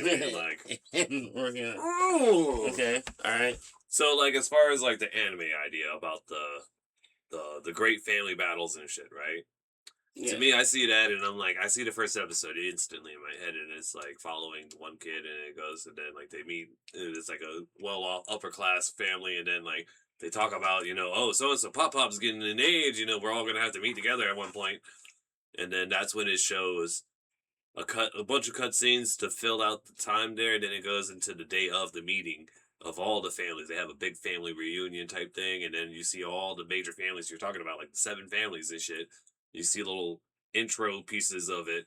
mean? Like, Ooh. Okay, all right. So, like, as far as like the anime idea about the great family battles and shit, right? Yeah. To me, I see that, and I'm like, I see the first episode instantly in my head, and it's like following one kid, and it goes, and then like they meet, and it's like a well-off upper class family, and then like they talk about, oh, so and so Pop Pop's getting an age, we're all gonna have to meet together at one point, and then that's when it shows a bunch of cutscenes to fill out the time there, and then it goes into the day of the meeting of all the families. They have a big family reunion type thing, and then you see all the major families you're talking about, like the 7 families and shit. You see little intro pieces of it,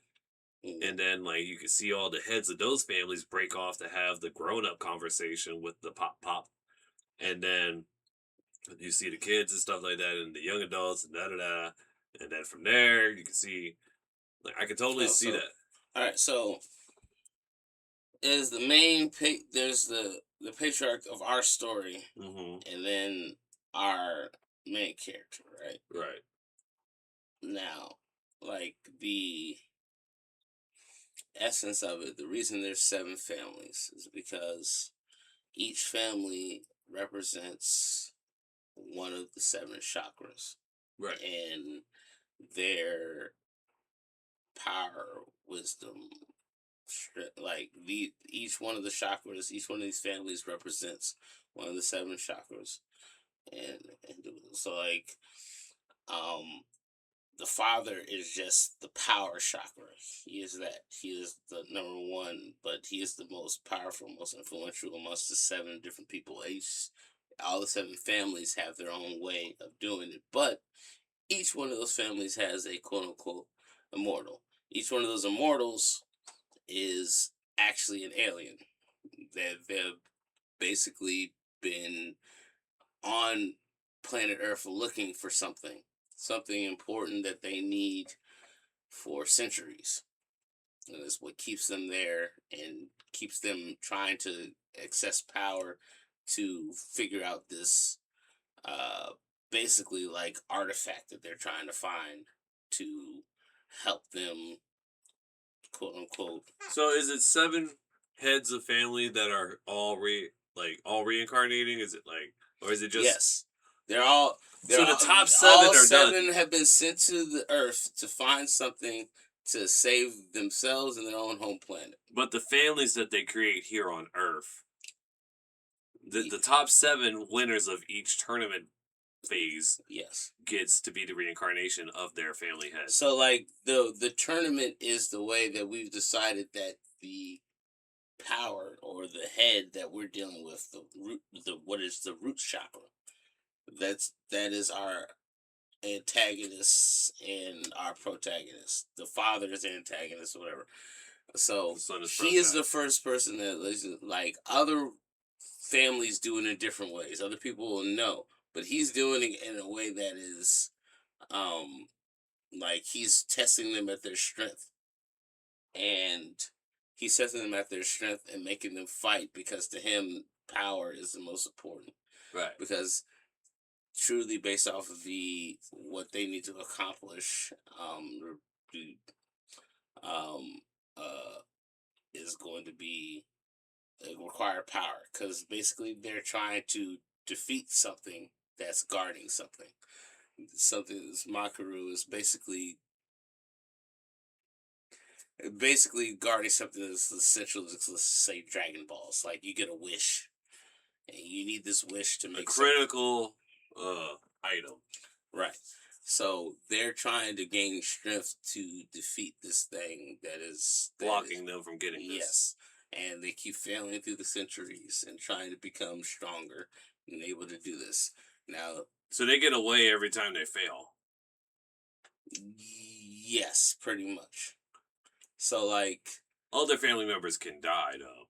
and then like you can see all the heads of those families break off to have the grown up conversation with the pop, and then you see the kids and stuff like that, and the young adults and da da da, and then from there you can see, like, I can totally see that. All right, so is the main there's the patriarch of our story, and then our main character, right? Right. Now, like the essence of it, the reason there's 7 families is because each family represents one of the 7 chakras, Right. and their power, wisdom, like each one of the chakras, each one of these families represents one of the 7 chakras, and so like, the father is just the power chakra. He is that. He is the number 1, but he is the most powerful, most influential amongst the 7 different people. All the 7 families have their own way of doing it, but each one of those families has a quote unquote immortal. Each one of those immortals is actually an alien. They've basically been on planet Earth looking for something important that they need for centuries. And that's what keeps them there and keeps them trying to access power to figure out this basically like artifact that they're trying to find to help them, quote unquote. So is it 7 heads of family that are all reincarnating? Is it like, or is it just? Yes, they're all. So the top 7 all are 7 done. have been sent to the Earth to find something to save themselves and their own home planet. But the families that they create here on Earth, the top 7 winners of each tournament phase, yes, gets to be the reincarnation of their family head. So like the tournament is the way that we've decided that the power or the head that we're dealing with, what is the root chakra, that is our antagonist and our protagonist. The father is the antagonist or whatever. So he is the first person that, like, other families do it in different ways. Other people will know, but he's doing it in a way that is, like, he's testing them at their strength, and he's testing them at their strength and making them fight, because to him power is the most important. Right. Because truly, based off of what they need to accomplish, is going to be require power, because basically they're trying to defeat something that's guarding something. Something that's Makaru is basically guarding something that's essential. Let's say Dragon Balls. Like, you get a wish, and you need this wish to make a critical item. Right. So they're trying to gain strength to defeat this thing that is blocking them from getting this. Yes. And they keep failing through the centuries and trying to become stronger and able to do this. Now, so they get away every time they fail. Yes, pretty much. So, like, all their family members can die, though.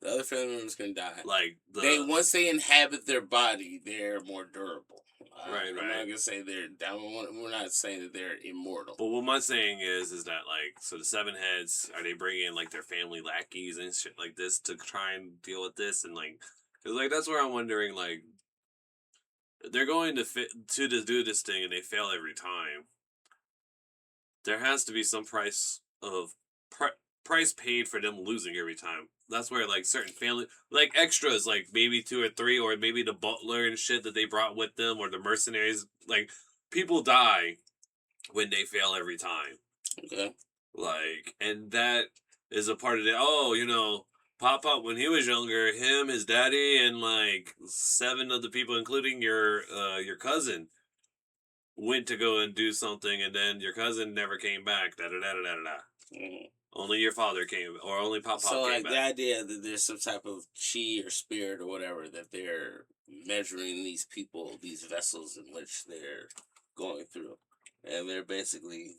The other family members can die. Like, once they inhabit their body, they're more durable. Right. I'm not gonna say they're down. We're not saying that they're immortal. But what my saying is that, like, so the 7 heads, are they bringing in, like, their family lackeys and shit like this to try and deal with this? And, like, because, like, that's where I'm wondering, like, they're going to do this thing and they fail every time. There has to be some price of price paid for them losing every time. That's where like certain family like extras, like maybe two or three, or maybe the butler and shit that they brought with them, or the mercenaries. Like people die when they fail every time. Okay. Like, and that is a part of it. Oh, Pop Up when he was younger, him, his daddy, and like seven of the people, including your cousin, went to go and do something, and then your cousin never came back. Da da da da da da. Mhm. Only your father came, or only Pop So Pop came like the back. idea that there's some type of chi or spirit or whatever that they're measuring these people, these vessels in which they're going through, and they're basically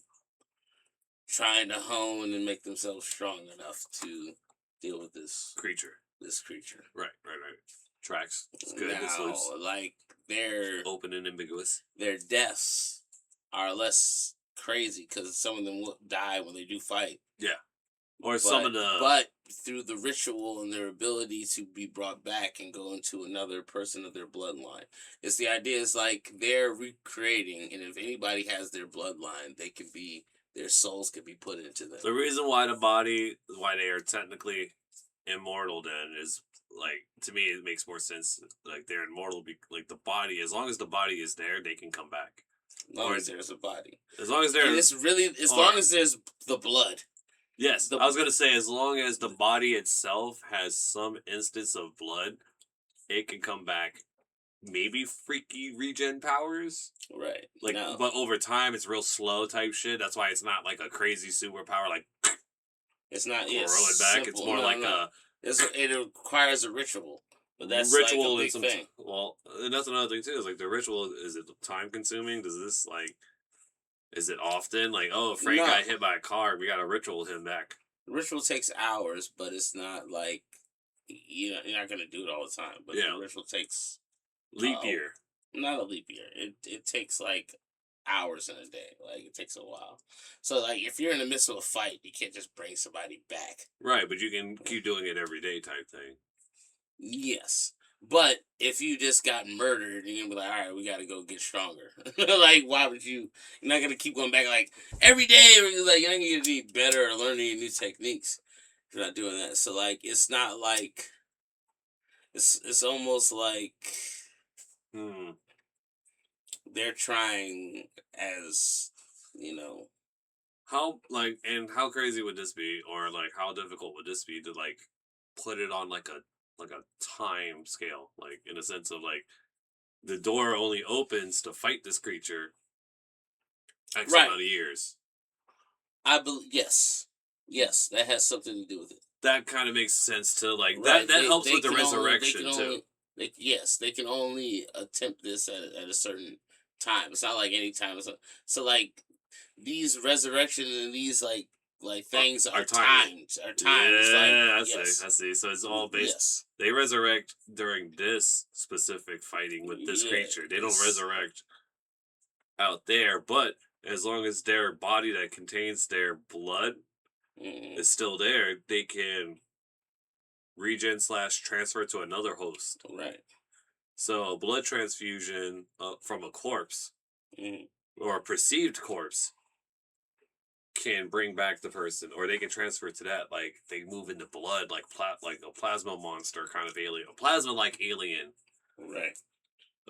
trying to hone and make themselves strong enough to deal with Creature. this creature. Right. Tracks. It's good. It's Now, loose. like Open and ambiguous. their deaths are less crazy because some of them will die when they do fight. Yeah. Or some of the. But through the ritual and their ability to be brought back and go into another person of their bloodline, it's the idea is like they're recreating, and if anybody has their bloodline, they can be their souls can be put into them. The reason why why they are technically immortal then is, like, to me, it makes more sense. Like, they're immortal, like, the body, as long as the body is there, they can come back. As long as there's a body. As long as there's. And it's really, long as there's the blood. Yes, I was going to say, as long as the body itself has some instance of blood, it can come back. Maybe freaky regen powers. Right. Like, but over time, it's real slow type shit. That's why it's not like a crazy superpower, like, it's not, grow it back. It's more like a. It requires a ritual. But that's ritual like a big thing. Well, and that's another thing too. Is like the ritual. Is it time consuming? Does this like? Is it often like, oh, Frank got hit by a car, we got to ritual him back? The ritual takes hours, but it's not like you're not gonna do it all the time. But the ritual takes leap year. Not a leap year. It takes like hours in a day. Like it takes a while. So like if you're in the midst of a fight, you can't just bring somebody back. Right, but you can keep doing it every day type thing. Yes. But if you just got murdered, you're gonna be like, all right, we gotta go get stronger. Like, why would you? You're not gonna keep going back like every day. Like, you're not gonna be better or learning new techniques. If you're not doing that. So like, it's not like it's almost like they're trying as How how crazy would this be, or like how difficult would this be to like put it on like a time scale, like in a sense of like the door only opens to fight this creature X amount of years. I believe yes, that has something to do with it. That kind of makes sense to like that helps with the resurrection too. They can only attempt this at a certain time. It's not like any time. So like these resurrection and these like things are timed. Yeah, I see. So it's all based. Yes. They resurrect during this specific fighting with this creature. They don't resurrect out there, but as long as their body that contains their blood is still there, they can regen / transfer to another host. Right. So a blood transfusion from a corpse or a perceived corpse can bring back the person, or they can transfer to that. Like they move into blood, like a plasma monster kind of alien, a plasma-like alien. Right.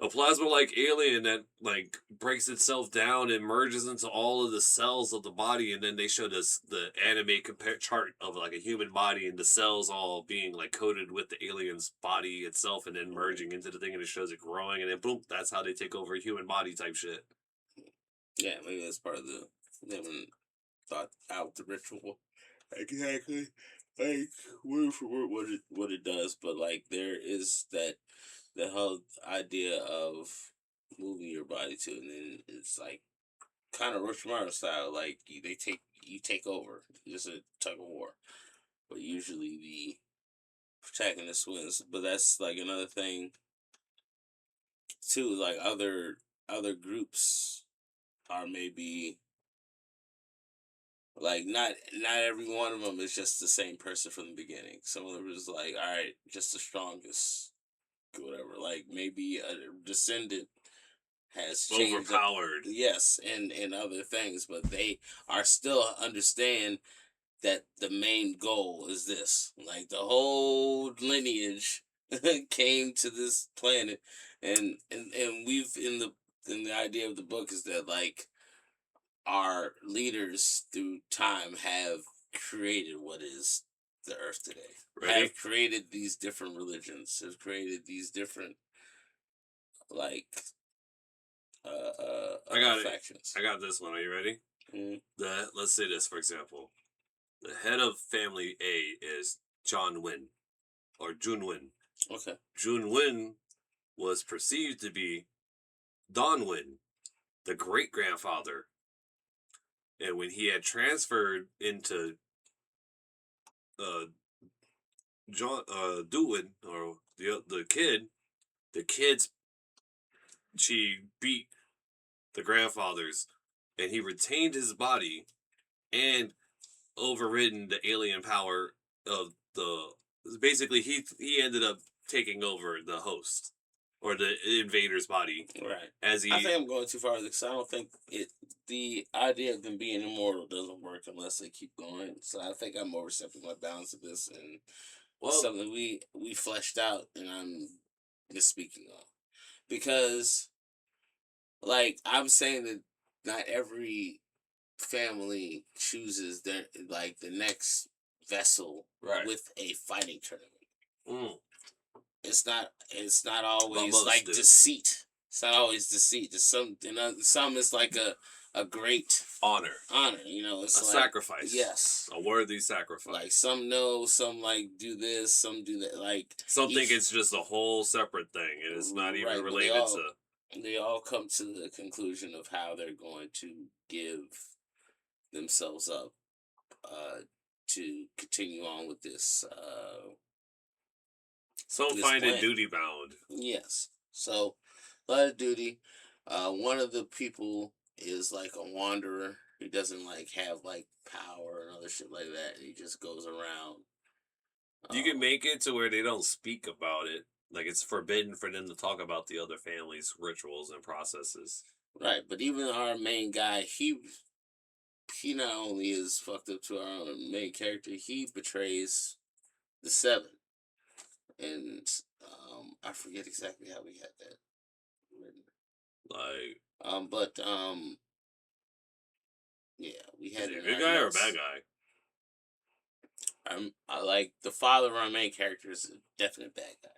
A plasma-like alien that like breaks itself down and merges into all of the cells of the body, and then they showed us the anime chart of like a human body and the cells all being like coated with the alien's body itself, and then merging into the thing, and it shows it growing, and then boom, that's how they take over a human body type shit. Yeah, maybe that's part of they haven't thought out the ritual exactly, like word for word what it does, but like there is the whole idea of moving your body to, and then it's like kind of Orochimaru style, like you take over. It's a tug of war, but usually the protagonist wins. But that's like another thing too. Like other groups are maybe like not every one of them is just the same person from the beginning. Some of them is like, all right, just the strongest, whatever. Like maybe a descendant has changed overpowered. Yes, and other things, but they are still understand that the main goal is this. Like the whole lineage came to this planet, and we've in the idea of the book is that like our leaders through time have created what is the earth today. Ready? Have created these different religions. Have created these different like I got it. factions. I got this one. Are you ready? Mm, Let's say this, for example. The head of family A is John Wynn, or Jun Wynn. okay. Jun Wynn was perceived to be Don Wynn, the great grandfather. And when he had transferred into uh, John Dewin, or the kids, she beat the grandfathers, and he retained his body and overridden the alien power of the. Basically, he ended up taking over the host or the invader's body Right. as I he. think I'm going too far because I don't think it. The idea of them being immortal doesn't work unless they keep going. So I think I'm overstepping my bounds of this, and it's Well, something we fleshed out, and I'm misspeaking on because, like, I'm saying that not every family chooses their like the next vessel right. with a fighting tournament. Mm, It's not but always most like do. deceit. It's not always deceit. There's some is like a great Honor. honor. You know, it's A like sacrifice. yes. A worthy sacrifice. Like some know, some like do this, some do that. Like Some think each it's just a whole separate thing, and it's not even right, but related to. they all come to the conclusion of how they're going to give themselves up to continue on with Some this find it plan. duty bound. Yes. So, line of duty. One of the people is like a wanderer who doesn't like have like power and other shit like that. He just goes around. You can Um, make it to where they don't speak about it. Like it's forbidden for them to talk about the other family's rituals and processes. right, but even our main guy, he not only is fucked up to our main character, he betrays the seven, and I forget exactly how we had that written. Like, But yeah, we is had he it a in good our guy or a notes. bad guy? I like the father of our main character is a definite bad guy.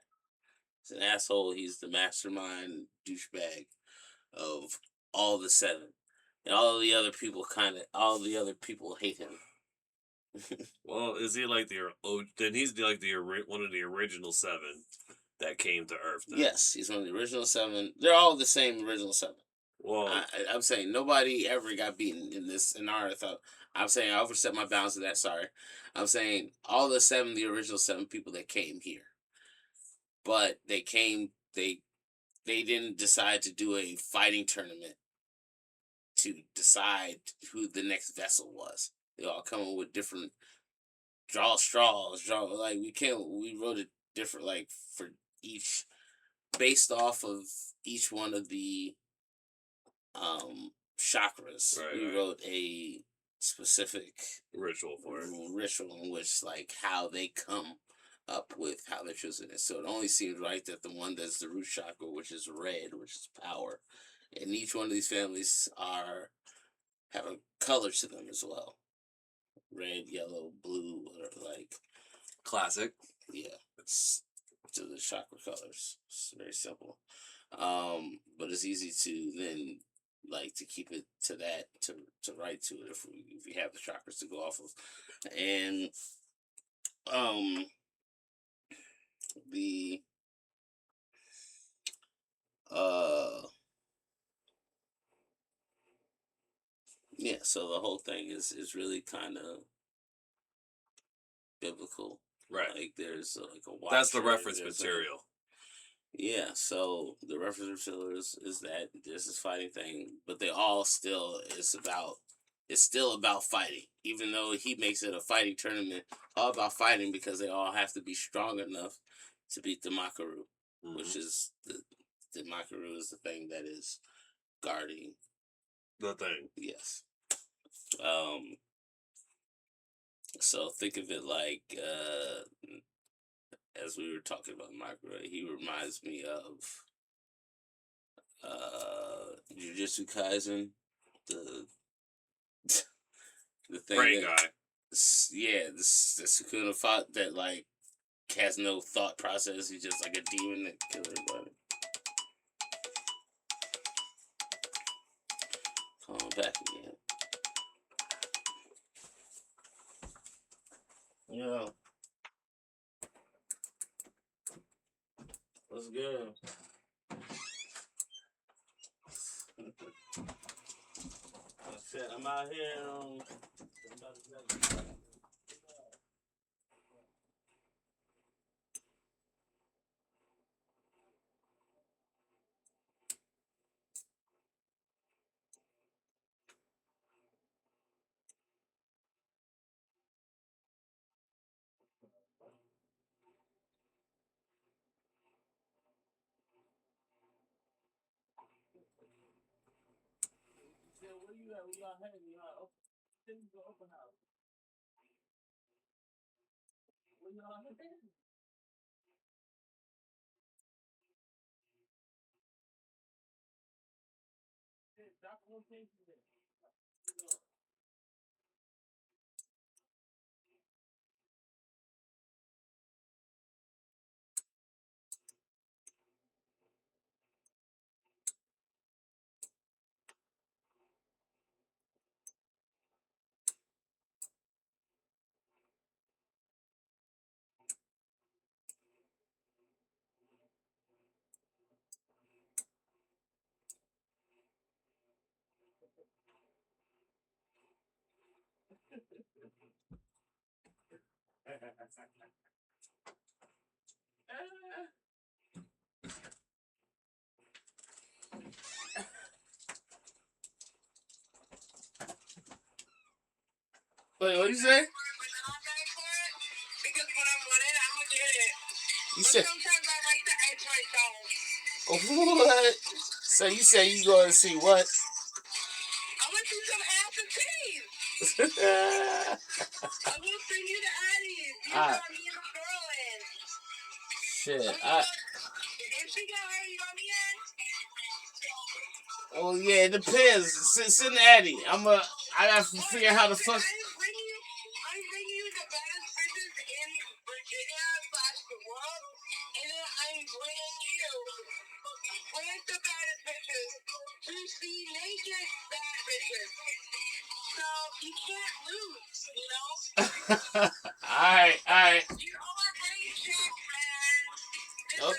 He's an asshole. He's the mastermind douchebag of all the seven, and all the other people hate him. Well, is he like the? Oh, then he's like one of the original seven that came to Earth. Then. Yes, he's one of the original seven. They're all the same original seven. Well, I'm saying nobody ever got beaten in our thought. I'm saying I overstepped my bounds of that. Sorry, I'm saying all the original seven people that came here, but they didn't decide to do a fighting tournament to decide who the next vessel was. They all come up with different draw straws, draw like we wrote it different like for each based off of each one of the chakras. right, We right. wrote a specific Ritual for it. ritual in which like how they come up with how they're choosing it. So it only seems right that the one that's the root chakra, which is red, which is power, and each one of these families are have a color to them as well. Red, yellow, blue, or like Classic. yeah, it's to the chakra colors. It's very simple. But it's easy to then like to keep it to that to write to it if we have the chakras to go off of. And um the uh yeah, so the whole thing is really kind of biblical. Right. Like there's like a watcher, That's the reference there's material. yeah, so the reference material is that there's this fighting thing, but they all still it's still about fighting. Even though he makes it a fighting tournament, all about fighting because they all have to be strong enough to beat the Makaru, which is the Makaru is the thing that is guarding The thing. yes. Um So think of it like, as we were talking about Michael, he reminds me of Jujutsu Kaisen, the the thing Brain that guy. yeah, the Sukuna fought that like has no thought process. He's just like a demon that kills everybody. Come on back again. Yeah. What's good? I said I'm out here. Where you at? Where y'all heading? Y'all open house. Where y'all heading? Documentation there. Wait, what you say? Because when I'm running, I'm gonna get it. You but said sometimes I like to ice myself. What? So you say you going to see what? I want to see some ass and titties. I will send you the Addies. You know me and the girl in. Shit. If she got her, you want me in? Oh yeah, it depends. Send Addie. I gotta figure out how the fuck. I'm bringing you the baddest bitches in Virginia / the world, and then I'm bringing you with the baddest bitches to see naked bad bitches. So you can't lose, you know. Alright. You already checked, man. Oh.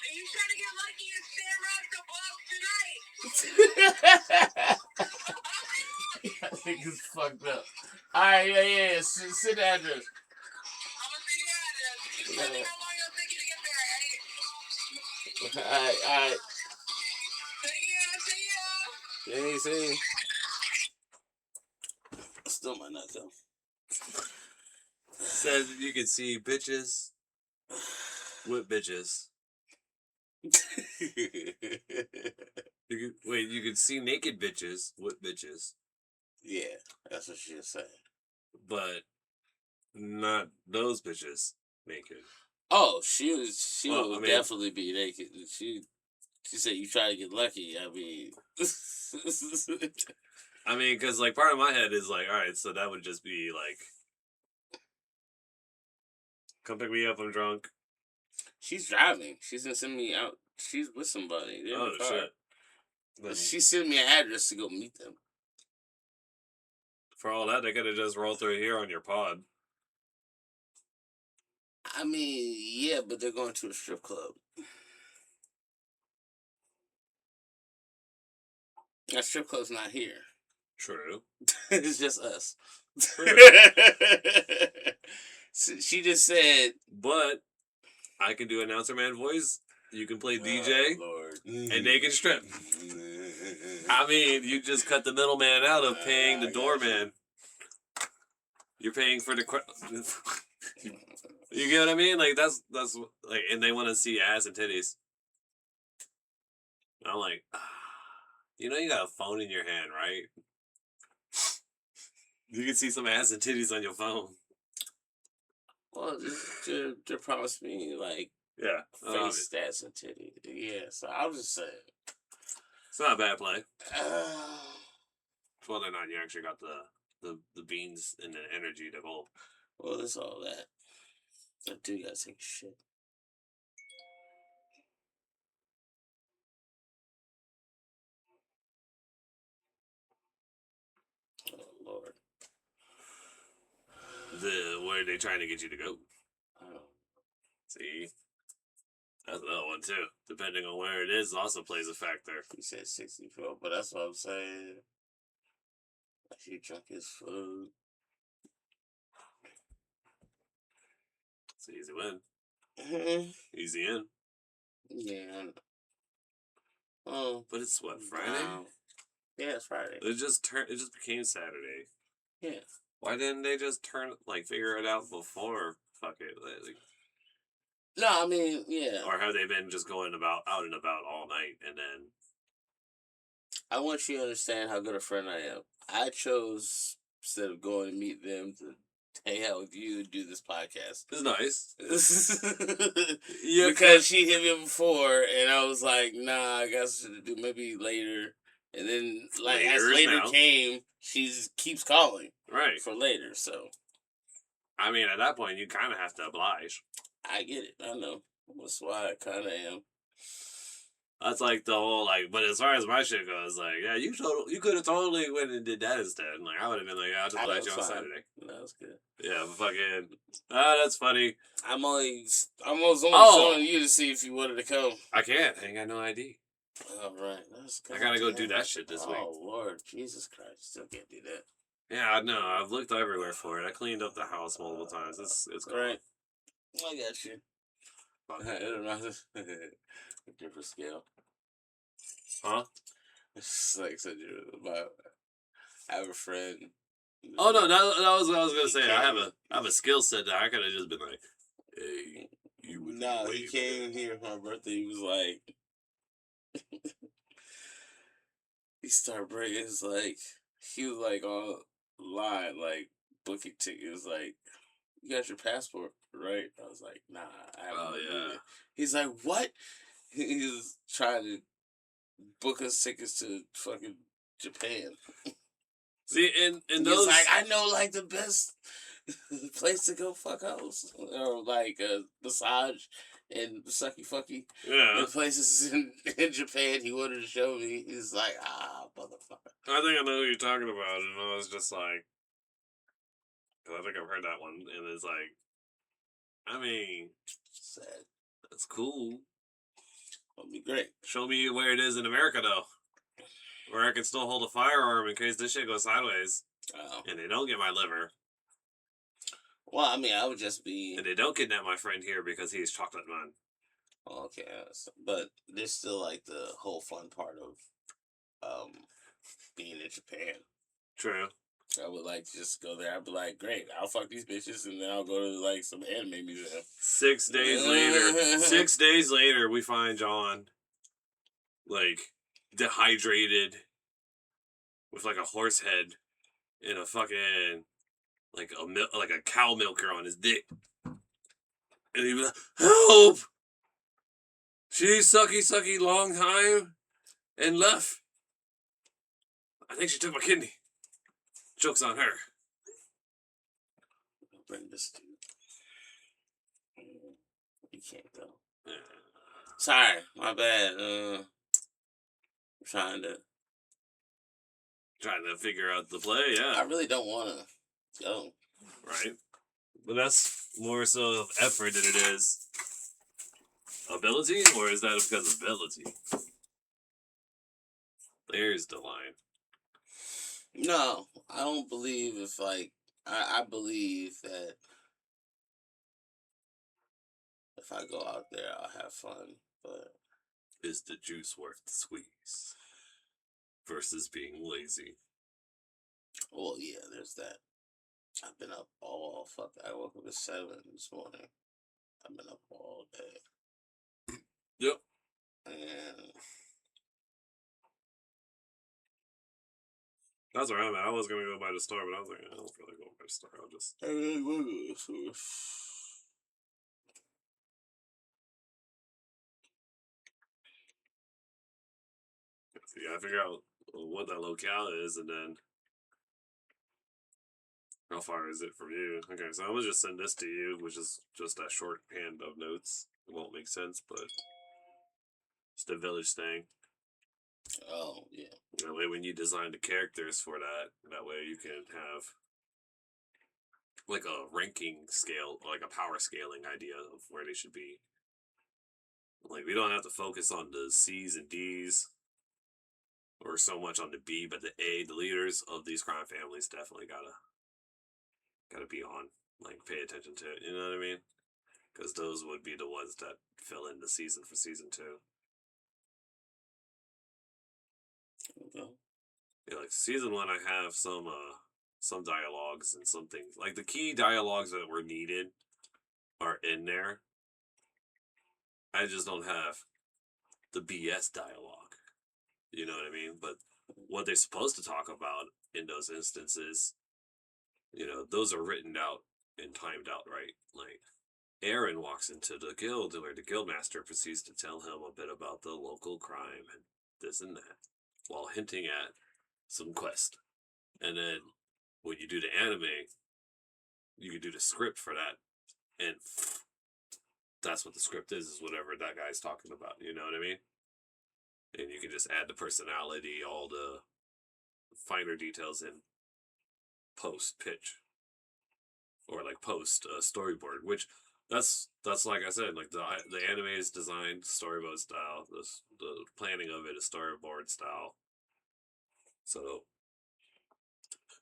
You trying to get lucky and stand around the block tonight? I think it's fucked up. Alright, yeah. Send the address. I'm gonna send you the address. Just let me know how long it'll take you to get there, alright? See ya. Still might not come. Said you could see bitches with bitches. You could see naked bitches with bitches. Yeah, that's what she was saying. But not those bitches naked. Oh, she will definitely be naked. She said you try to get lucky. I mean, because like part of my head is like, all right, so that would just be like, come pick me up, I'm drunk. She's driving. She's gonna send me out. She's with somebody. They're in the car. Shit. But she sent me an address to go meet them. For all that, they could have just rolled through here on your pod. I mean, yeah, but they're going to a strip club. That strip club's not here. True. It's just us. She just said, but I can do announcer man voice. You can play DJ, Lord. And they can strip. I mean, you just cut the middleman out of paying the doorman. You're paying for the. You get what I mean? Like that's like, and they want to see ass and titties. I'm like, you know, you got a phone in your hand, right? You can see some ass and titties on your phone. Well, just promise me like Yeah. face, stats, and titty. Yeah, so I was just saying. It's not a bad play. Uh, Well, then not. You actually got the beans and the energy to go. well, it's all that. I do gotta take a shit. Oh Lord. Where are they trying to get you to go? Oh, See, that's another one too. Depending on where it is, also plays a factor. he said 64, but that's what I'm saying. Like he drunk his food. It's an easy win, Mhm. easy in. Yeah. Oh, But it's what, Friday? wow. Yeah, it's Friday. It just became Saturday. Yeah. Why didn't they just figure it out before? Fuck it. No, I mean, yeah. Or have they been just going out and about all night and then? I want you to understand how good a friend I am. I chose, instead of going to meet them, to hang out with you and do this podcast. It's nice. Because she hit me before, and I was like, nah, I guess to do maybe later. And then, like, as later came, she keeps calling. Right. For later, so. I mean, at that point, you kind of have to oblige. I get it. I know. That's why I kind of am. That's like the whole but as far as my shit goes, yeah, you could have totally went and did that instead. And I would have been like, yeah, I'll just let you on Saturday. That was good. Yeah, but fucking, that's funny. I'm only showing you to see if you wanted to come. I can't. I ain't got no ID. All right, that's good. I gotta go do that shit this week. Oh Lord, Jesus Christ, still can't do that. Yeah, I know. I've looked everywhere for it. I cleaned up the house multiple times. It's gone. Right. I got you. I don't know. A different scale. Huh? It's like such I have a friend. Oh no, that was what I was gonna say. I have a skill set that I could have just been like, hey, you. Nah, he came here for my birthday. He was like, he started breaking. It's like he was like online, like booking tickets. Like, you got your passport, right? I was like, nah, I haven't. Oh yeah. He's like, what? He was trying to book us tickets to fucking Japan. See, and those he's like, I know like the best place to go fuck house, or like a massage and sucky fucky. Yeah. The places in Japan he wanted to show me. He's like, motherfucker. I think I know who you're talking about, and I was just like, I think I've heard that one, and it's like, I mean, sad. That's cool. That'll be great. Show me where it is in America, though. Where I can still hold a firearm in case this shit goes sideways. Oh. And they don't get my liver. Well, I mean, I would just be... And they don't kidnap my friend here because he's chocolate man. Okay, but there's still, like, the whole fun part of being in Japan. True. I would like to just go there. I'd be like, great, I'll fuck these bitches, and then I'll go to, like, some anime museum. 6 days later. 6 days later, we find John, like, dehydrated, with, like, a horse head, and a fucking, like a cow milker on his dick. And he was like, help! She's sucky long time, and left. I think she took my kidney. Joke's on her. Bring this to you. You can't go. Yeah. Sorry, my bad. I'm trying to figure out the play, yeah. I really don't want to go. Right. But that's more so of effort than it is ability, or is that because of ability? There's the line. No, I don't believe if, like, I believe that if I go out there, I'll have fun, but... Is the juice worth the squeeze? Versus being lazy. Well, yeah, there's that. I've been up I woke up at 7 this morning. I've been up all day. Yep. And... That's where I'm at. I was going to go by the store, but I was like, I don't really go by the store. I'll just... You gotta figure out what that locale is, and then how far is it from you. Okay, so I'm gonna just send this to you, which is just a shorthand of notes. It won't make sense, but it's the village thing. Oh yeah. That way, when you design the characters for that way you can have like a ranking scale, like a power scaling idea of where they should be. Like we don't have to focus on the C's and D's or so much on the B, but the A, the leaders of these crime families definitely gotta be on. Like pay attention to it. You know what I mean? Because those would be the ones that fill in the season for season 2. Okay. Yeah, like season 1, I have some dialogues and some things. Like the key dialogues that were needed are in there. I just don't have the BS dialogue. You know what I mean? But what they're supposed to talk about in those instances, those are written out and timed out right. Like Aaron walks into the guild where the guildmaster proceeds to tell him a bit about the local crime and this and that, while hinting at some quest. And then when you do the anime, you can do the script for that, and that's what the script is whatever that guy's talking about. You know what I mean? And you can just add the personality, all the finer details in post pitch or like post storyboard, which that's like I said, like the anime is designed storyboard style, the planning of it is storyboard style. So,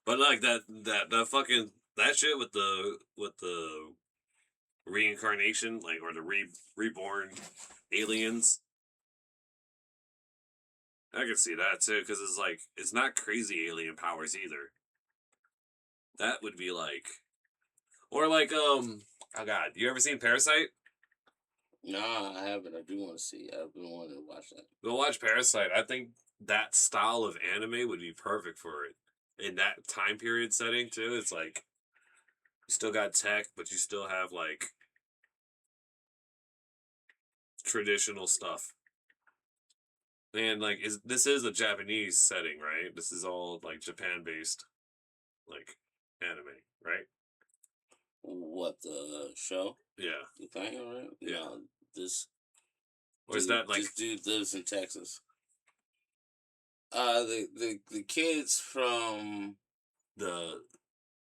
but like that fucking that shit with the reincarnation, like or the reborn aliens, I can see that too, because it's like it's not crazy alien powers either. That would be like, or like oh god, you ever seen Parasite? Nah, I haven't. I do want to see. I've been wanting to watch that. Go watch Parasite. I think that style of anime would be perfect for it in that time period setting too. It's like you still got tech, but you still have like traditional stuff. And like this is a Japanese setting, right? This is all like Japan based like anime, right? What, the show? Yeah. The thing, all right? Yeah. No, this Or is that like this dude lives in Texas. The kids from the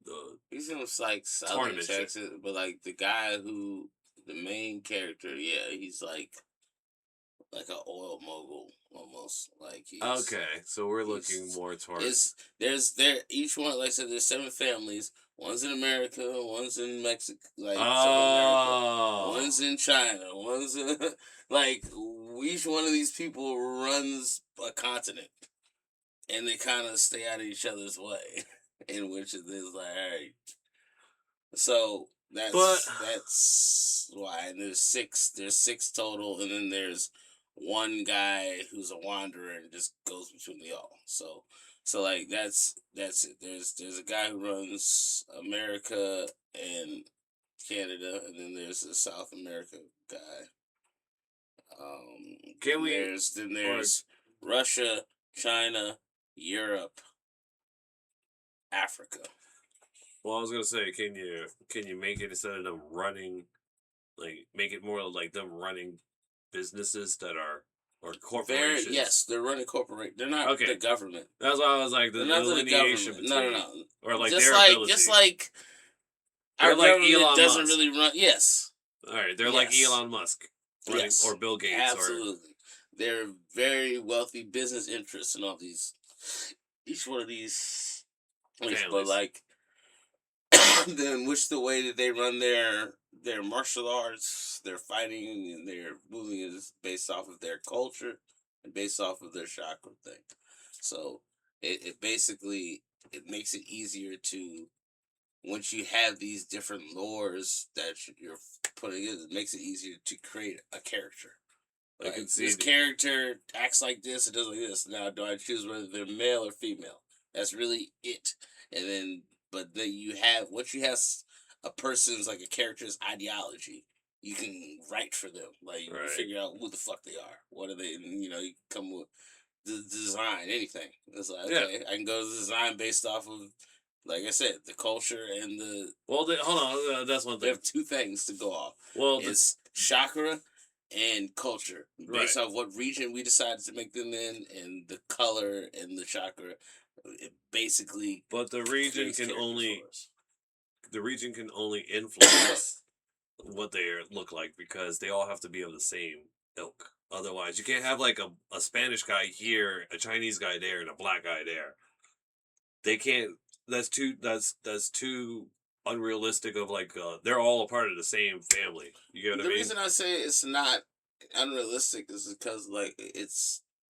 the he's in like southern tournament shit? Texas, but like the guy who the main character, yeah, he's like an oil mogul almost. Like he's Okay, so we're looking he's more towards it's there's there each one, like I said, there's 7 families. One's in America, one's in Mexico, like South America, oh one's in China, one's in like each one of these people runs a continent, and they kind of stay out of each other's way. In which it is like, all right, so but that's why. And there's six total, and then there's one guy who's a wanderer and just goes between the all. So like that's it. There's a guy who runs America and Canada, and then there's a South America guy. can we There's Russia, China, Europe, Africa. well, I was gonna say, can you make it instead of them running, like make it more like them running businesses that are or corporations? Yes, they're running corporate. They're not Okay. the government. That's why I was like the They're not the delineation government. between No. or like just their like ability. just like They're our like government Elon doesn't Musk. really run. Yes, All right, they're like Yes. Elon Musk, running, Yes. or Bill Gates, absolutely. They're very wealthy business interests in all these. Each one of these, but Families. like, then which the way that they run their martial arts, their fighting, and their moving is based off of their culture and based off of their chakra thing. So it basically it makes it easier to once you have these different lores that you're putting in, it makes it easier to create a character. I Like, can see this character acts like this, it does like this. Now, do I choose whether they're male or female? That's really it. And then, but then you have once you have a person's like a character's ideology, you can write for them. Like you Right. figure out who the fuck they are. What are they? And, you come with the design, anything. It's like, Yeah. okay, I can go to the design based off of, like I said, the culture and the. Well, hold on. That's one They thing. have two things to go off. Well, It's chakra and culture, right. based off what region we decided to make them in, and the color and the chakra. It basically But creates character for us. the region can only influence what they look like because they all have to be of the same ilk. Otherwise, you can't have like a Spanish guy here, a Chinese guy there, and a black guy there. They can't. That's too unrealistic. Of like, they're all a part of the same family. You get what The I mean? reason I say it's not unrealistic is because like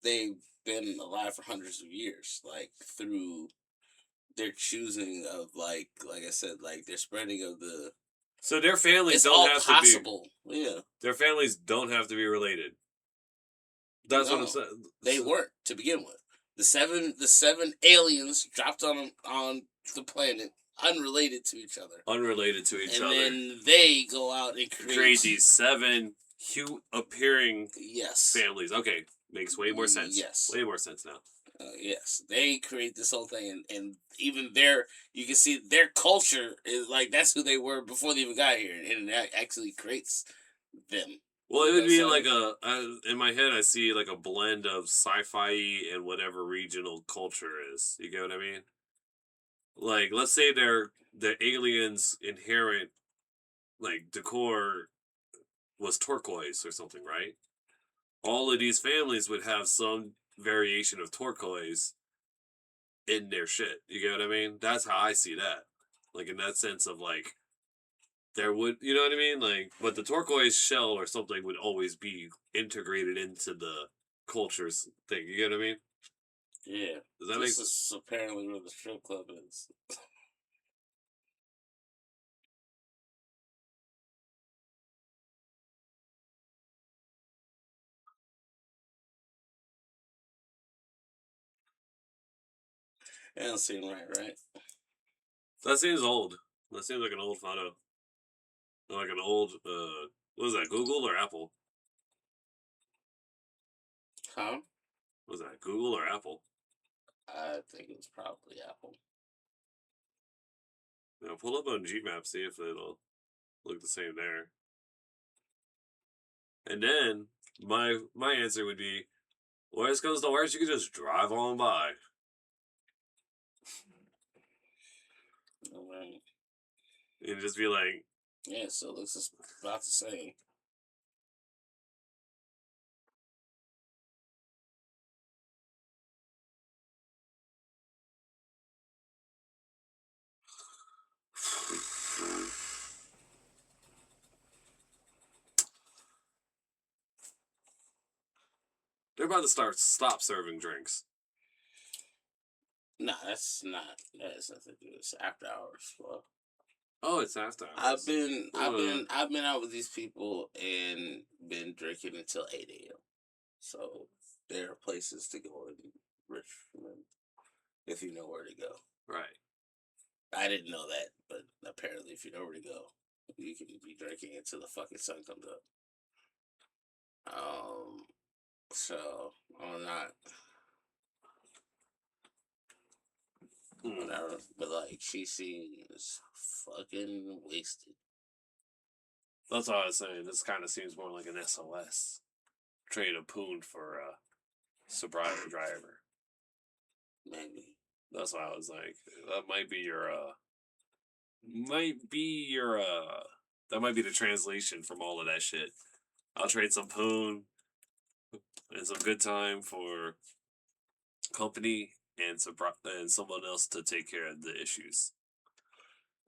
they've been alive for hundreds of years, like through their choosing of like I said, like their spreading of the. So their families It's don't all have to be. possible. Yeah. Their families don't have to be related. That's what I'm No, saying. they weren't to begin with. The seven aliens dropped on the planet unrelated to each other, Unrelated to each and other. then they go out and Create these 7 hue appearing yes families. Okay, makes way more sense. yes Way more sense now. yes, they create this whole thing, and even you can see their culture is like that's who they were before they even got here, and that actually creates them. Well, You it know what would I'm be saying? like in my head, I see like a blend of sci-fi and whatever regional culture is. You get what I mean? Like, let's say the aliens' inherent like decor was turquoise or something, right? All of these families would have some variation of turquoise in their shit. You get what I mean? That's how I see that. Like in that sense of like there would, you know what I mean? Like, but the turquoise shell or something would always be integrated into the cultures thing. You get what I mean? Yeah, Does that make this sense? is apparently where the strip club is. That don't seem right, right? That seems old. That seems like an old photo. Like an old, what was that, Google or Apple? Huh? Was that Google or Apple? I think it was probably Apple. You know, pull up on Gmap, see if it'll look the same there. And then my answer would be, worst comes to worst, you can just drive on by Alright. and just be like, Yeah, so it looks just about the same. they're about to stop serving drinks. Nah, that's not. That has nothing to do with this. After hours. Well, Oh, it's after I've hours. been, I've Uh, been, I've been out with these people and been drinking until 8 a.m. So there are places to go in Richmond if you know where to go. right. I didn't know that, but apparently, if you know where to go, you can be drinking until the fucking sun comes up. So I'm not Hmm. whatever, but like she seems fucking wasted. That's all I was saying. This kind of seems more like an SOS. Trade a poon for a sobriety driver. Maybe. That's why I was like, that might be your, might be your, that might be the translation from all of that shit. I'll trade some poon and some good time for company and someone else to take care of the issues.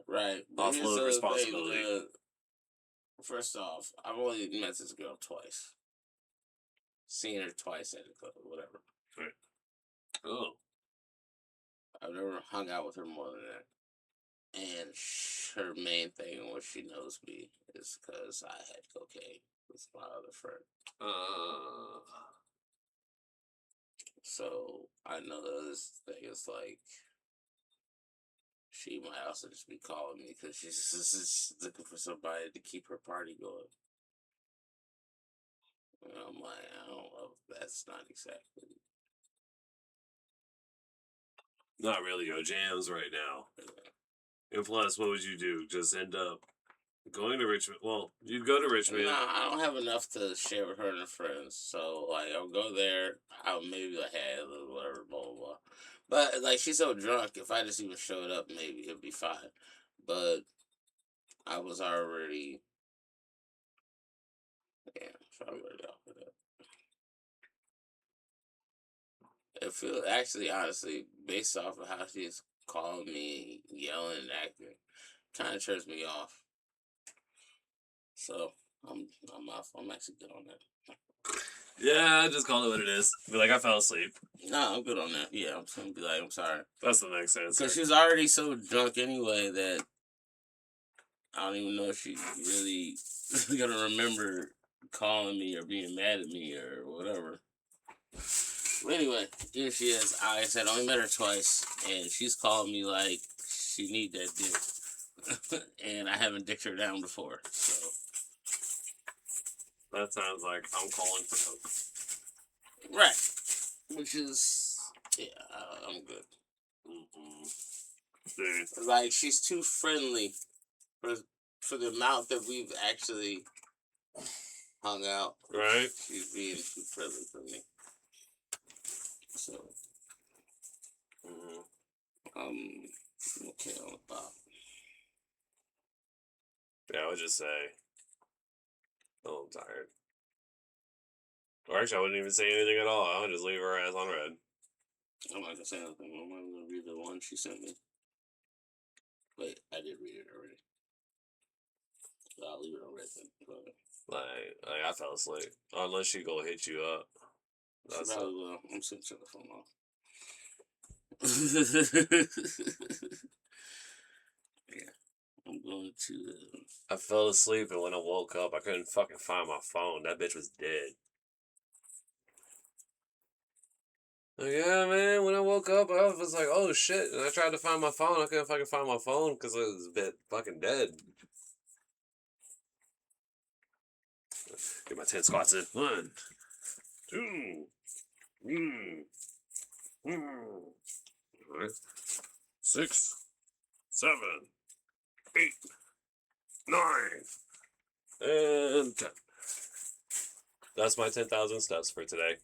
Right. But here's the Offload other thing. responsibility. First off, I've only met this girl twice. Seen her twice at the club, whatever. Right. Oh. I've never hung out with her more than that. And her main thing, what she knows me, is because I had cocaine with my other friend. Uh. So I know that this thing is like she might also just be calling me because she's just looking for somebody to keep her party going. And I'm like, I don't know if that's not exactly not really your jams right now. And plus, what would you do? Just end up going to Richmond? Well, you'd go to Richmond. Nah, I don't have enough to share with her and her friends. So like, I'll go there. I'll maybe like, hey, whatever, blah blah blah. But like, she's so drunk. If I just even showed up, maybe it'd be fine. But I was already, yeah, so I'm already off of that. It feels actually, honestly, based off of how she's calling me, yelling, and acting, kind of turns me off. So I'm off. I'm actually good on that. Yeah, just call it what it is. Be like, I fell asleep. No, I'm good on that. Yeah, I'm just gonna be like, I'm sorry. That's the next answer. Because she was already so drunk anyway that I don't even know if she really gonna remember calling me or being mad at me or whatever. But anyway, here she is. I said I only met her twice, and she's called me like she need that dick, and I haven't dicked her down before. So That sounds like I'm calling for coke. right, which is yeah, I'm good. Dude. Like she's too friendly for the amount that we've actually hung out. Right? She's being too friendly for me. So, okay on the top. Yeah, I would just say, oh, I'm tired. Or actually, I wouldn't even say anything at all. I would just leave her ass on red. I'm not gonna say anything. I'm not gonna read the one she sent me. Wait, I did read it already. So I'll leave it on red then. Like I fell asleep. Unless she go hit you up. She probably will. I'm sitting to the phone off. Yeah. I'm going to. I fell asleep, and when I woke up, I couldn't fucking find my phone. That bitch was dead. Like, yeah, man. When I woke up, I was like, "Oh shit!" And I tried to find my phone. I couldn't fucking find my phone because it was a bit fucking dead. Get my 10 squats in. 1, 2, 6, 7, 8, 9, and 10. That's my 10,000 steps for today.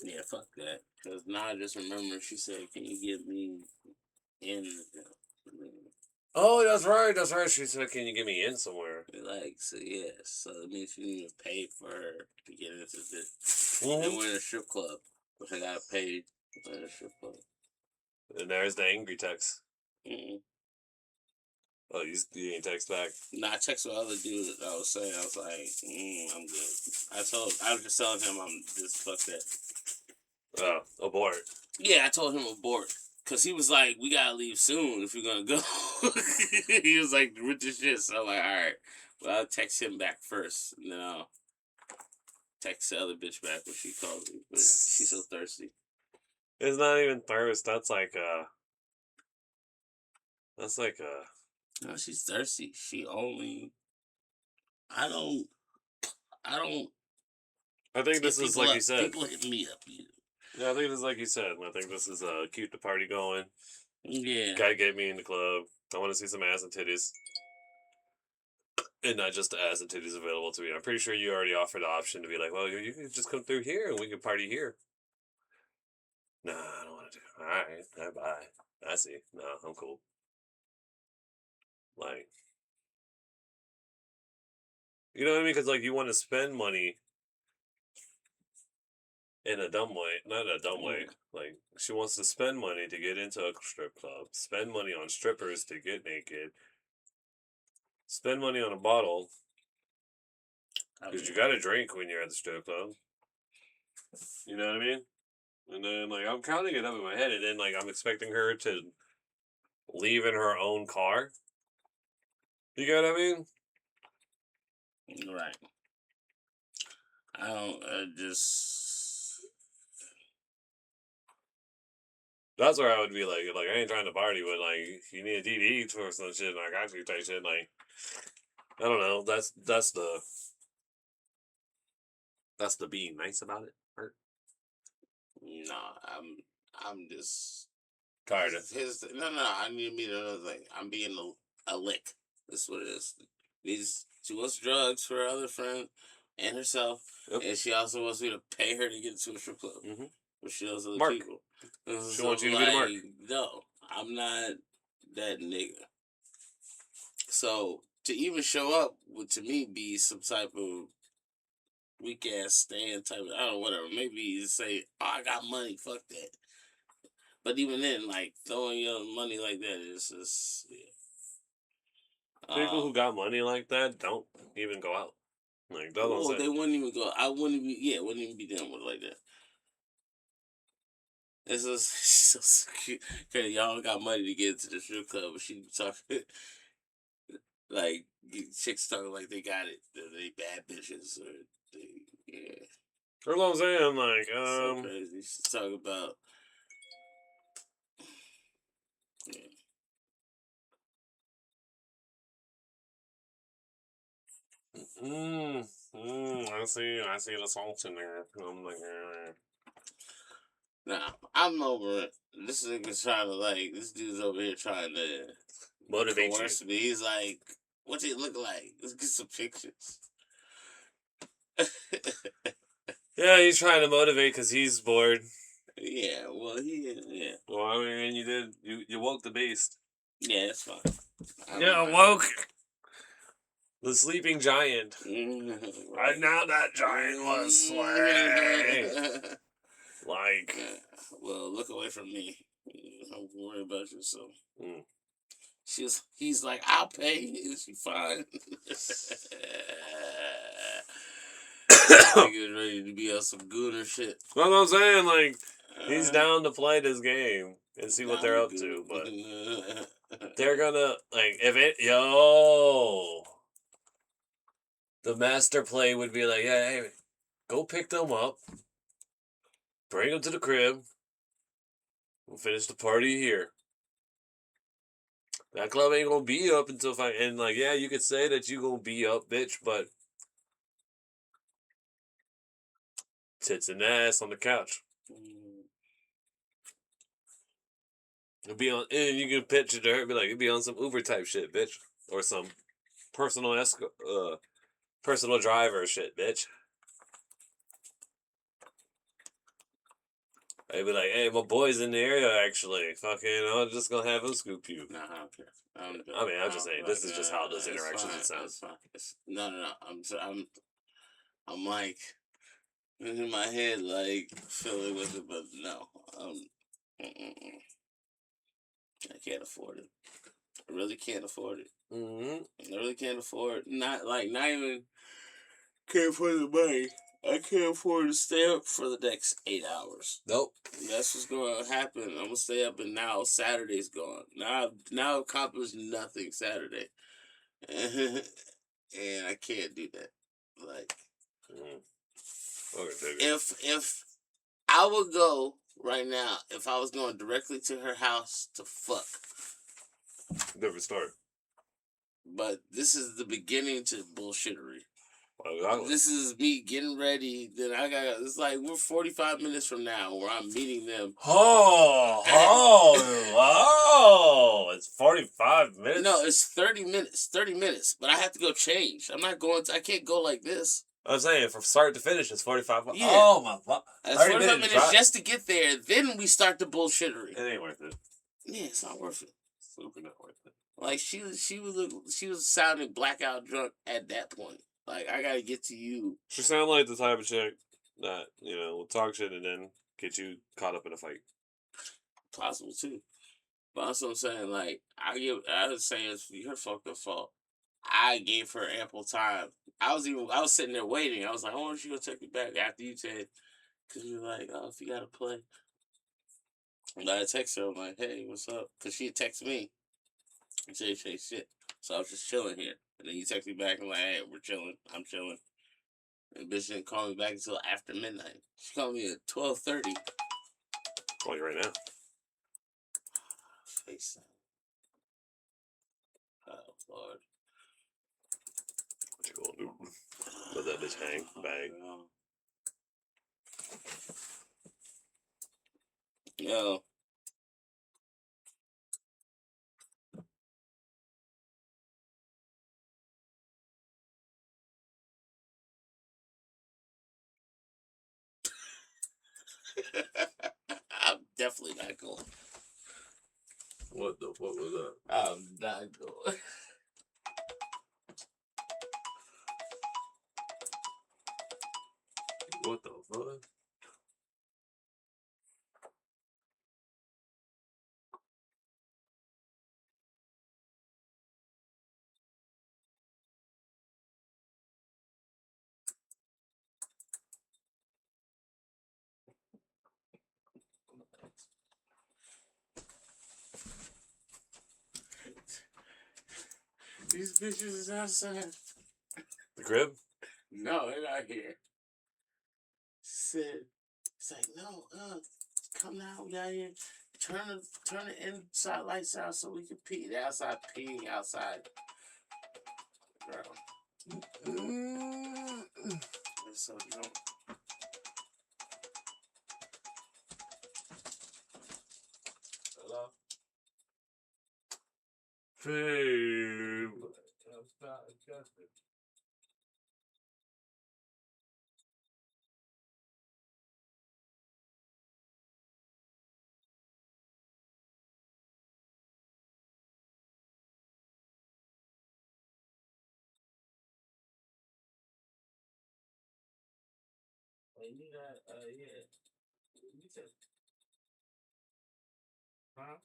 Yeah, fuck that. Because now I just remember she said, can you get me in? Oh, that's right. That's right. She said, "Can you get me in somewhere?" Like, so yeah. So it means you need to pay for her to get into this. And we're in a strip club. Which I got paid in a strip club. And there's the angry text. Mm-mm. Oh, you didn't text back? Nah, I texted the other dude that I was saying. I was like, I'm good. I was just telling him I'm just fuck that. Oh, abort. Yeah, I told him abort. Because he was like, we gotta leave soon if we're gonna go. He was like, with the shit. So I'm like, alright. Well, I'll text him back first. And then I'll text the other bitch back when she calls me. But she's so thirsty. It's not even thirst. That's like That's like No, she's thirsty. She only. I don't. I think this is like you said. People hit me up. Yeah, I think this is like you said. I think this is keep the party going. Yeah. Gotta get me in the club. I want to see some ass and titties. And not just the ass and titties available to me. I'm pretty sure you already offered the option to be like, well, you can just come through here and we can party here. Nah, I don't want to do it. Alright, bye. I see. No, I'm cool. Like, you know what I mean? Because, like, you want to spend money in a dumb way. Not in a dumb way. Like, she wants to spend money to get into a strip club, spend money on strippers to get naked, spend money on a bottle. Because you got to drink when you're at the strip club. You know what I mean? And then, like, I'm counting it up in my head, and then, like, I'm expecting her to leave in her own car. You get what I mean? Right. I don't. Just. That's where I would be like, I ain't trying to party, but like, you need a DD for some shit, and I got you type shit. Like, I don't know. That's the being nice about it. Right? Nah, I'm just Tired of. No. I need to meet another thing. I'm being a lick. That's what it is. She wants drugs for her other friend and herself, Yep. and she also wants me to pay her to get into a strip club, but she knows other Mark. people. She wants you to be the mark. No, I'm not that nigga. So to even show up would to me be some type of weak ass stand type. I don't know, whatever. Maybe you say, "Oh, I got money." Fuck that. But even then, like throwing your money like that is just People who got money like that don't even go out. Like that's what I'm saying. they wouldn't even go. I wouldn't even. Yeah, wouldn't even be down with it like that. It's just so cute. Cause y'all got money to get into the strip club, but she be talking like chicks talking like they got it. They bad bitches or they yeah. That's what I'm saying. Like So crazy. She's talking about. Yeah. I see the salt in there. I'm like, Nah, I'm over it. This nigga's trying to like. This dude's over here trying to motivate you. coerce me. He's like, "What do you look like? Let's get some pictures." Yeah, he's trying to motivate because he's bored. Yeah, well, yeah. Well, I mean, you woke the beast. Yeah, that's fine. Woke the sleeping giant. Right. And now that giant was slain. Like, well, look away from me. Don't worry about yourself. Mm. He's like, I'll pay. Is she fine? Nigga's ready to be on some gooner shit. That's what I'm saying. Like, he's down to play this game and see what they're up to, but they're gonna the master play would be like, yeah, hey, go pick them up, bring them to the crib, we'll finish the party here. That club ain't gonna be up until and like, yeah, you could say that you gonna be up, bitch, but tits and ass on the couch. It'll be on, and you can pitch it to her, be like, it'd be on some Uber type shit, bitch, or some personal personal driver shit, bitch. I'd be like, hey, my boy's in the area, actually. Fucking, I'm just gonna have him scoop you. Nah, I don't care. I mean, I'm just saying, this is just how those interactions would sound. It's fine. No. I'm like, in my head, like, feeling with it, but no. I can't afford it. I really can't afford it. I really can't afford not even can't afford the money. I can't afford to stay up for the next 8 hours. Nope. That's what's going to happen. I'm gonna stay up, and now Saturday's gone. Now I've accomplished nothing Saturday, and I can't do that. Like, if I would go right now, if I was going directly to her house to fuck. Different story. But this is the beginning to bullshittery. Exactly. This is me getting ready. Then it's like we're 45 minutes from now where I'm meeting them. It's 45 minutes? No, it's 30 minutes. 30 minutes. But I have to go change. I can't go like this. I'm saying from start to finish, it's 45 minutes. Yeah. Oh, my fuck. It's 45 minutes just to get there. Then we start the bullshittery. It ain't worth it. Yeah, it's not worth it. Super not worth it. Like, she was sounding blackout drunk at that point. Like, I gotta get to you. She sound like the type of chick that, will talk shit and then get you caught up in a fight. Possible, too. But that's what I'm saying. Like, I was saying it's her fucking fault. I gave her ample time. I was sitting there waiting. I was like, I wonder if she gonna take me back after you said, because you're like, oh, if you gotta play. And I text her, I'm like, hey, what's up? Because she had texted me. And she didn't say shit. So I was just chilling here. And then you text me back and like, hey, we're chilling. I'm chilling. And bitch didn't call me back until after midnight. She called me at 12:30. Calling you right now. FaceTime. Oh, Lord. What you gonna do? Let that bitch hang. Bang. Yo. I'm definitely not going. What was that? I'm not going. What the fuck? These bitches is outside. The crib? No, they're not here. She said, it's like, no, come now, we got here. Turn the inside lights out so we can pee. They're outside peeing outside. Girl. They're so drunk. Hello? Babe. Stop adjusting. You got, yeah. You said, huh?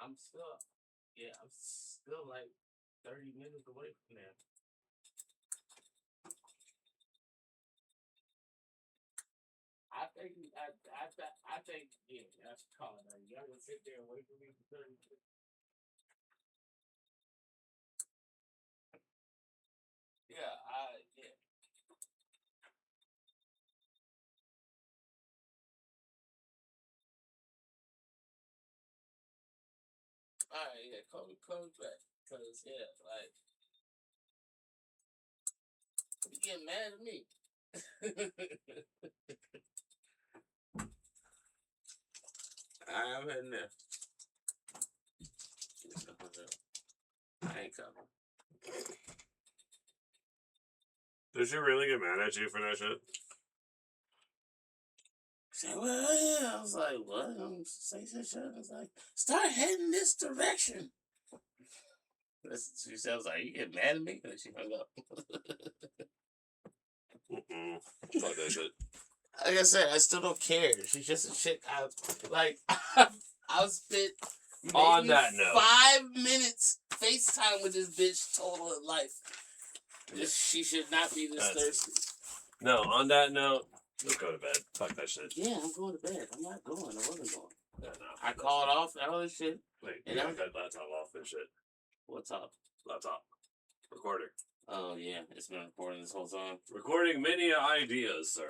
I'm still like 30 minutes away from there. I think, yeah, that's calling. Y'all gonna sit there and wait for me for 30 minutes? Yeah, yeah. All right, yeah, call me back. Cause yeah, like you get mad at me. I'm heading there. I ain't coming. Did she really get mad at you for that shit? She said, well, yeah. I was like, what? Say shit. I was like, start heading this direction. She said, I was like, you get mad at me? And she hung up. Fuck that shit. Like I said, I still don't care. She's just a chick. I've spent On that note, 5 minutes FaceTime with this bitch total in life. She should not be this thirsty. No, on that note, let's go to bed. Fuck that shit. Yeah, I'm going to bed. I'm not going. I wasn't going. Yeah, no. I called off that other shit. Wait, and you got that laptop off and shit. What's up? Laptop. Recorder. Oh, yeah. It's been recording this whole time. Recording many ideas, sir.